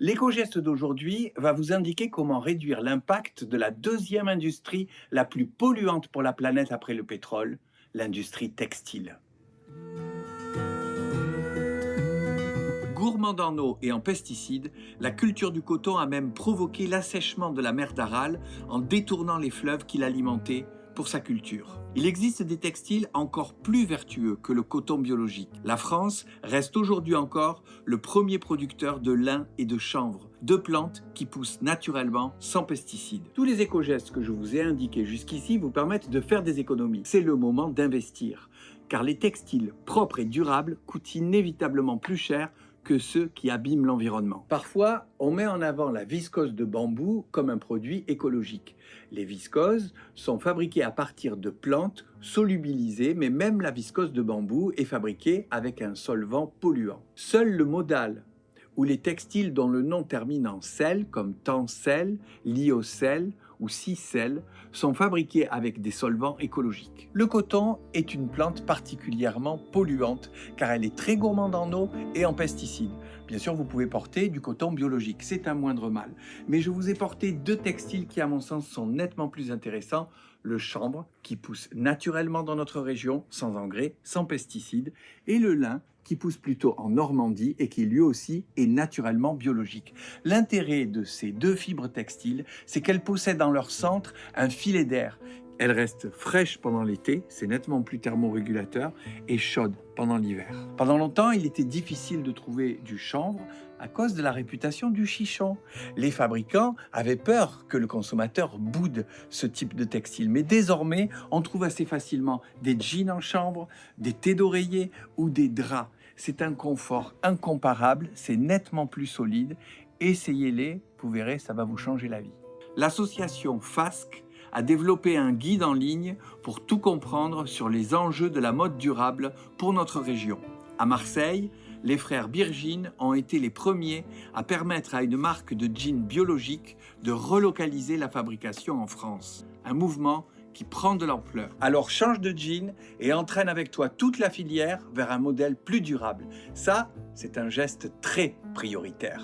L'éco-geste d'aujourd'hui va vous indiquer comment réduire l'impact de la deuxième industrie la plus polluante pour la planète après le pétrole, l'industrie textile. Gourmande en eau et en pesticides, la culture du coton a même provoqué l'assèchement de la mer d'Aral en détournant les fleuves qui l'alimentaient pour sa culture. Il existe des textiles encore plus vertueux que le coton biologique. La France reste aujourd'hui encore le premier producteur de lin et de chanvre, deux plantes qui poussent naturellement sans pesticides. Tous les éco-gestes que je vous ai indiqués jusqu'ici vous permettent de faire des économies. C'est le moment d'investir, car les textiles propres et durables coûtent inévitablement plus cher que ceux qui abîment l'environnement. Parfois, on met en avant la viscose de bambou comme un produit écologique. Les viscoses sont fabriquées à partir de plantes solubilisées, mais même la viscose de bambou est fabriquée avec un solvant polluant. Seul le modal ou les textiles dont le nom termine en cell, comme Tencel, Lyocell ou Sicel, sont fabriqués avec des solvants écologiques. Le coton est une plante particulièrement polluante car elle est très gourmande en eau et en pesticides. Bien sûr, vous pouvez porter du coton biologique, c'est un moindre mal. Mais je vous ai porté deux textiles qui, à mon sens, sont nettement plus intéressants. Le chanvre, qui pousse naturellement dans notre région, sans engrais, sans pesticides, et le lin, qui pousse plutôt en Normandie et qui lui aussi est naturellement biologique. L'intérêt de ces deux fibres textiles, c'est qu'elles possèdent en leur centre un filet d'air. Elles restent fraîches pendant l'été, c'est nettement plus thermorégulateur, et chaudes pendant l'hiver. Pendant longtemps, il était difficile de trouver du chanvre à cause de la réputation du chichon. Les fabricants avaient peur que le consommateur boude ce type de textile, mais désormais, on trouve assez facilement des jeans en chanvre, des thés d'oreiller ou des draps. C'est un confort incomparable, c'est nettement plus solide. Essayez-les, vous verrez, ça va vous changer la vie. L'association FASC a développé un guide en ligne pour tout comprendre sur les enjeux de la mode durable pour notre région. À Marseille, les frères Birgin ont été les premiers à permettre à une marque de jeans biologique de relocaliser la fabrication en France. Un mouvement qui prend de l'ampleur. Alors change de jean et entraîne avec toi toute la filière vers un modèle plus durable. Ça, c'est un geste très prioritaire.